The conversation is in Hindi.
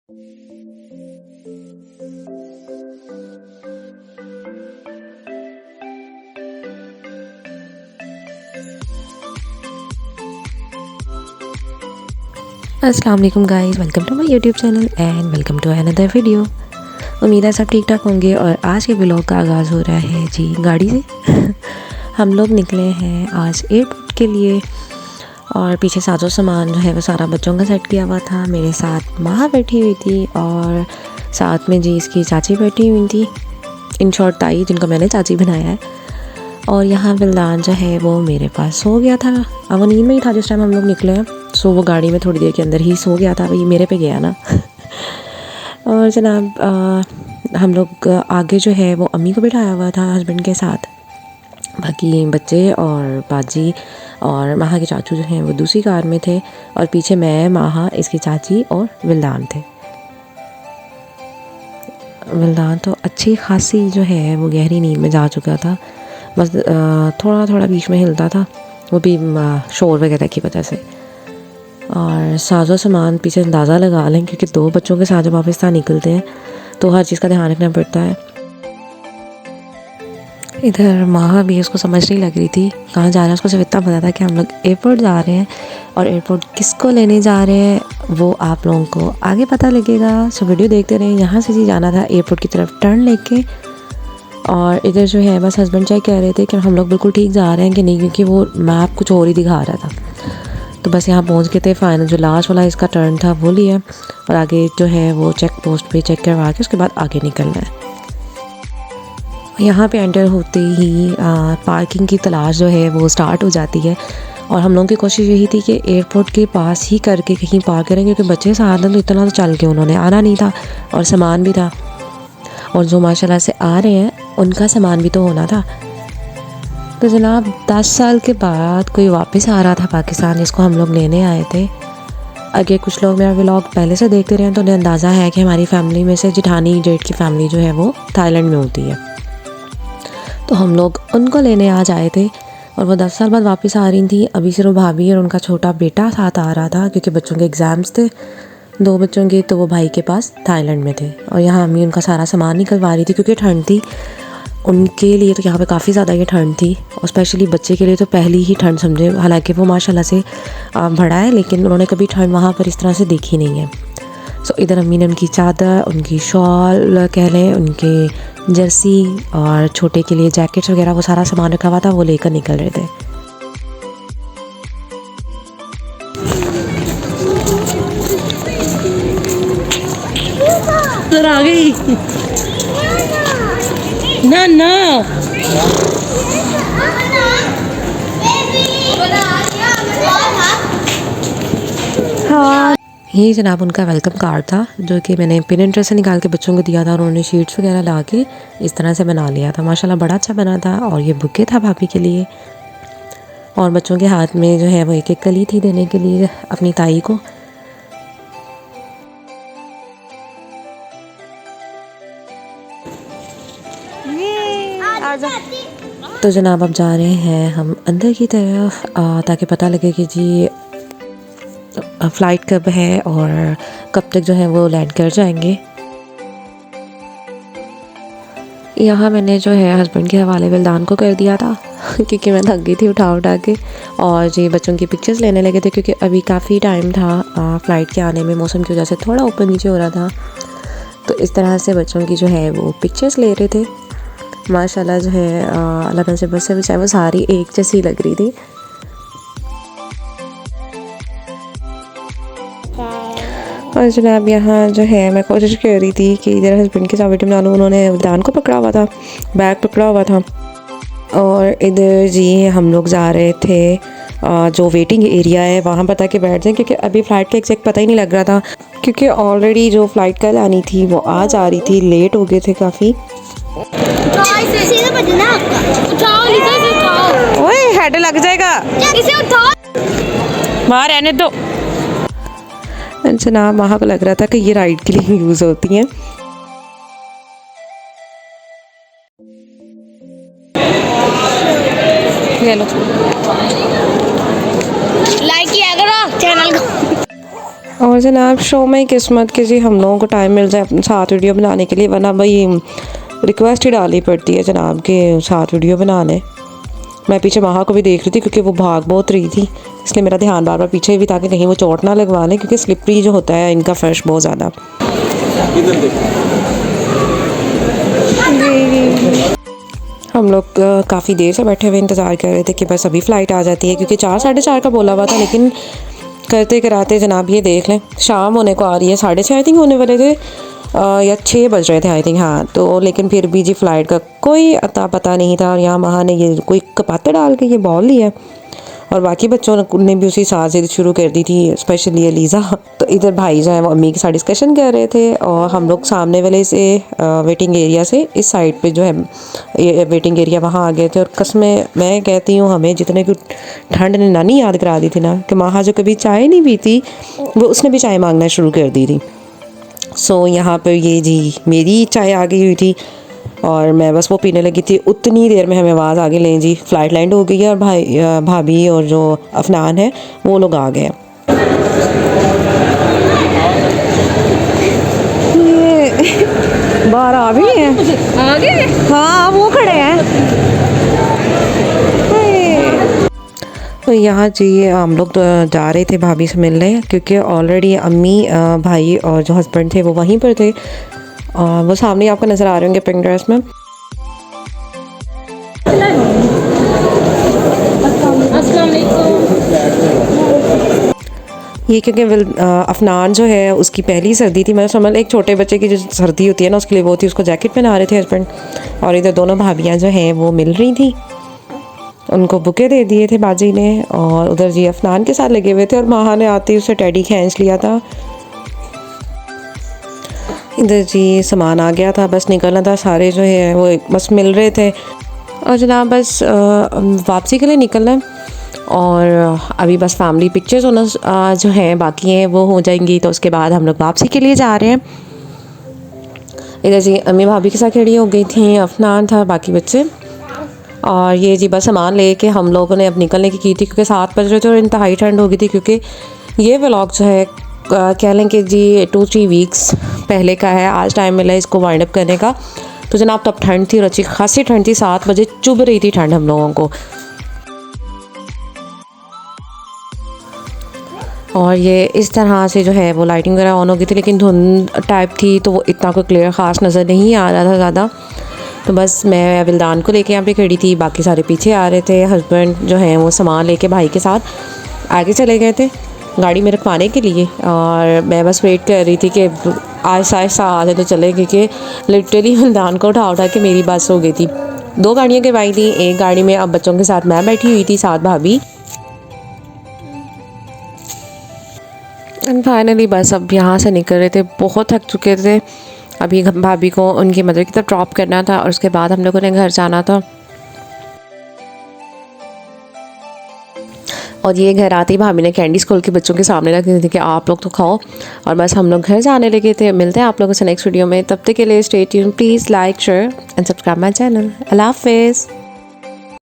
अस्सलाम वालेकुम guys, welcome to my YouTube channel and welcome to another video. उम्मीद है सब ठीक ठाक होंगे और आज के व्लॉग का आगाज़ हो रहा है जी गाड़ी से। हम लोग निकले हैं आज एयरपोर्ट के लिए और पीछे साजो सामान जो है वो सारा बच्चों का सेट किया हुआ था। मेरे साथ माँ बैठी हुई थी और साथ में जी इसकी चाची बैठी हुई थी, इन शॉर्ट ताई, जिनको मैंने चाची बनाया है। और यहाँ विल्दान जो है वो मेरे पास सो गया था। अब वो नींद में ही था जिस टाइम हम लोग निकले हैं, सो वो गाड़ी में थोड़ी देर के अंदर ही सो गया था। भाई मेरे पे गया ना। और जनाब हम लोग आगे जो है वो अम्मी को बिठाया हुआ था हस्बैंड के साथ, बाकी बच्चे और बाजी और माहा के चाचू जो हैं वो दूसरी कार में थे और पीछे मैं, माहा, इसकी चाची और विल्दान थे। विल्दान तो अच्छी खासी जो है वो गहरी नींद में जा चुका था, बस थोड़ा थोड़ा बीच में हिलता था, वो भी शोर वगैरह की वजह से। और साजो सामान पीछे अंदाज़ा लगा लें क्योंकि 2 बच्चों के साथ जब पाकिस्तान निकलते हैं तो हर चीज़ का ध्यान रखना पड़ता है। इधर माँ भी उसको समझ नहीं लग रही थी कहाँ जा रहा है, उसको सिर्फ इतना पता था कि हम लोग एयरपोर्ट जा रहे हैं और एयरपोर्ट किसको लेने जा रहे हैं वो आप लोगों को आगे पता लगेगा। सो वीडियो देखते रहें। यहाँ से जी जाना था एयरपोर्ट की तरफ टर्न लेके और इधर जो है बस हस्बैंड चेक कह रहे थे कि हम लोग बिल्कुल ठीक जा रहे हैं कि नहीं, क्योंकि वो मैप कुछ और ही दिखा रहा था। तो बस यहाँ पहुँच गए थे। फाइनल जो लास्ट वाला इसका टर्न था वो लिया और आगे जो है वो चेक पोस्ट पे चेक करवा के उसके बाद आगे निकलना है। यहाँ पे एंटर होते ही पार्किंग की तलाश जो है वो स्टार्ट हो जाती है और हम लोगों की कोशिश यही थी कि एयरपोर्ट के पास ही करके कहीं पार्क करें, क्योंकि बच्चे साथ हैं तो इतना तो चल के उन्होंने आना नहीं था और सामान भी था, और जो माशाल्लाह से आ रहे हैं उनका सामान भी तो होना था। तो जनाब 10 साल के बाद कोई वापस आ रहा था पाकिस्तान, जिसको हम लोग लेने आए थे। आगे कुछ लोग मेरा व्लॉग पहले से देखते रहे हैं तो उन्हें अंदाज़ा है कि हमारी फैमिली में से जिठानी जेठ की फैमिली जो है वो थाईलैंड में होती है। तो हम लोग उनको लेने आज आए थे और वो 10 साल बाद वापस आ रही थी। अभी सिर्फ भाभी और उनका छोटा बेटा साथ आ रहा था क्योंकि बच्चों के एग्ज़ाम्स थे, 2 बच्चों के, तो वो भाई के पास थाईलैंड में थे। और यहाँ अम्मी उनका सारा सामान निकलवा रही थी क्योंकि ठंड थी उनके लिए, तो यहाँ पे काफ़ी ज़्यादा ये ठंड थी और स्पेशली बच्चे के लिए तो पहली ही ठंड समझे। हालांकि वो माशाल्लाह से बड़ा है लेकिन उन्होंने कभी ठंड वहाँ पर इस तरह से देखी नहीं है। सो इधर अम्मी ने उनकी चादर, उनकी शॉल कह लें, उनके जर्सी और छोटे के लिए जैकेट्स वगैरह वो सारा सामान रखा हुआ था, वो लेकर निकल रहे थे। आ गई ना ना हाँ, ये जनाब उनका वेलकम कार्ड था जो कि मैंने पिनिंटरेस्ट से निकाल के बच्चों को दिया था और उन्होंने शीट्स वगैरह ला के इस तरह से बना लिया था। माशाल्लाह बड़ा अच्छा बना था। और ये बुके था भाभी के लिए और बच्चों के हाथ में जो है वो एक एक कली थी देने के लिए अपनी ताई को। तो जनाब अब जा रहे हैं हम अंदर की तरफ ताकि पता लगे कि जी फ़्लाइट कब है और कब तक जो है वो लैंड कर जाएंगे। यहाँ मैंने जो है हस्बैंड के हवाले विल्दान को कर दिया था क्योंकि मैं थक गई थी उठा उठा के, और जी बच्चों की पिक्चर्स लेने लगे थे क्योंकि अभी काफ़ी टाइम था फ़्लाइट के आने में, मौसम की वजह से थोड़ा ऊपर नीचे हो रहा था। तो इस तरह से बच्चों की जो है वो पिक्चर्स ले रहे थे। माशाल्लाह जो है अल्लाह से बस से वो सारी एक जैसी लग रही थी। और जनाब यहाँ जो है मैं कोशिश कर रही थी कि इधर हस्बैंड के साथ बना लूँ, उन्होंने विल्दान को पकड़ा हुआ था, बैग पकड़ा हुआ था। और इधर जी हम लोग जा रहे थे जो वेटिंग एरिया है वहाँ पर ताकि बैठ जाएं, क्योंकि अभी फ़्लाइट का एग्जैक्ट पता ही नहीं लग रहा था क्योंकि ऑलरेडी जो फ़्लाइट कल आनी थी वो आज आ रही थी, लेट हो गए थे काफ़ी। ओए हेड लग जाएगा, इसे उठाओ, वहाँ रहने दो। जनाब वहाँ को लग रहा था कि ये राइड के लिए यूज़ होती हैं। ये लो लाइक किया करो चैनल को। और जनाब शो में किस्मत कि जी हम लोगों को टाइम मिल जाए अपने साथ वीडियो बनाने के लिए, वरना भाई रिक्वेस्ट ही डालनी पड़ती है जनाब के साथ वीडियो बना लें। मैं पीछे वहाँ को भी देख रही थी क्योंकि वो भाग बहुत रही थी, इसलिए मेरा ध्यान बार बार पीछे भी, ताकि कहीं वो चोट ना लगवा लें, क्योंकि स्लिपरी जो होता है इनका फर्श बहुत ज़्यादा। हम लोग काफ़ी देर से बैठे हुए इंतज़ार कर रहे थे कि बस अभी फ़्लाइट आ जाती है, क्योंकि 4 साढ़े 4 का बोला हुआ था, लेकिन करते कराते जनाब ये देख लें शाम होने को आ रही है। 6:30 आई थिंक होने वाले थे या 6 बज रहे थे आई थिंक, हाँ। तो लेकिन फिर भी जी फ़्लाइट का कोई अता पता नहीं था, और यहाँ वहाँ ने ये कोई कपाते डाल के ये बॉल लिया, और बाकी बच्चों ने भी उसी साथ से शुरू कर दी थी, स्पेशली एलिज़ा। तो इधर भाई जो है वो अम्मी के साथ डिस्कशन कर रहे थे, और हम लोग सामने वाले से वेटिंग एरिया से इस साइड पे जो है ये वेटिंग एरिया वहाँ आ गए थे। और कसमें मैं कहती हूँ, हमें जितने की ठंड ने नानी याद करा दी थी ना, कि माँ जो कभी चाय नहीं पीती वो उसने भी चाय मांगना शुरू कर दी थी। सो यहाँ पर ये जी मेरी चाय आ गई हुई थी, और मैं बस वो पीने लगी थी। उतनी देर में हमें आवाज़ आगे लें जी फ़्लाइट लैंड हो गई है, और भाभी और जो अफनान है वो लोग आ गए। ये बाहर आ भी हैं, आ गए? हाँ वो खड़े हैं। तो यहाँ जी हम लोग तो जा रहे थे भाभी से मिलने, क्योंकि ऑलरेडी अम्मी भाई और जो हस्बैंड थे वो वहीं पर थे, और वो सामने आपको नज़र आ रहे होंगे पिंक ड्रेस में। ये क्योंकि अफनान जो है उसकी पहली सर्दी थी, मतलब समझ एक छोटे बच्चे की जो सर्दी होती है ना उसके लिए वो थी, उसको जैकेट पहना रहे थे हस्बैंड, और इधर दोनों भाभियाँ जो हैं वो मिल रही थी, उनको बुके दे दिए थे बाजी ने, और उधर जी अफनान के साथ लगे हुए थे, और माहा ने आते ही उससे टेडी खींच लिया था। इधर जी सामान आ गया था, बस निकलना था, सारे जो है वो बस मिल रहे थे, और जनाब बस वापसी के लिए निकलना है। और अभी बस फैमिली पिक्चर्स होना जो हैं बाकी हैं वो हो जाएंगी, तो उसके बाद हम लोग वापसी के लिए जा रहे हैं। इधर जी अम्मी भाभी के साथ खड़ी हो गई थी, अफनान था, बाकी बच्चे, और ये जी बस सामान लेके हम लोगों ने अब निकलने की थी, क्योंकि 7 बज रहे थे और इंतहाई ठंड हो गई थी। क्योंकि ये व्लॉग जो है कह लें कि जी 2-3 वीक्स पहले का है, आज टाइम मिला है इसको वाइंड अप करने का। तो जनाब तब ठंड थी और अच्छी खासी ठंड थी, 7 बजे चुभ रही थी ठंड हम लोगों को। और ये इस तरह से जो है वो लाइटिंग वगैरह ऑन हो गई थी, लेकिन धुंध टाइप थी तो वो इतना कोई क्लियर ख़ास नज़र नहीं आ रहा था ज़्यादा। तो बस मैं विल्दान को लेके यहाँ पे खड़ी थी, बाकी सारे पीछे आ रहे थे। हस्बैंड जो हैं वो सामान लेके भाई के साथ आगे चले गए थे गाड़ी में रखवाने के लिए, और मैं बस वेट कर रही थी कि आहिस्ता आहिस्ता आ जाए तो चले, क्योंकि लिटरली विल्दान को उठा उठा के मेरी बस हो गई थी। 2 गाड़ियाँ करवाई थी, एक गाड़ी में अब बच्चों के साथ मैं बैठी हुई थी, साथ भाभी। एंड फाइनली बस अब यहाँ से निकल रहे थे, बहुत थक चुके थे। अभी भाभी को उनकी मदर की तरफ ड्रॉप करना था, और उसके बाद हम लोगों ने घर जाना था। और ये घर आते ही भाभी ने कैंडीज खोल के बच्चों के सामने रख दी थी कि आप लोग तो खाओ, और बस हम लोग घर जाने लगे थे। मिलते हैं आप लोगों से नेक्स्ट वीडियो में, तब तक के लिए stay tuned, please like share and subscribe my channel. अल्लाह हाफिज़।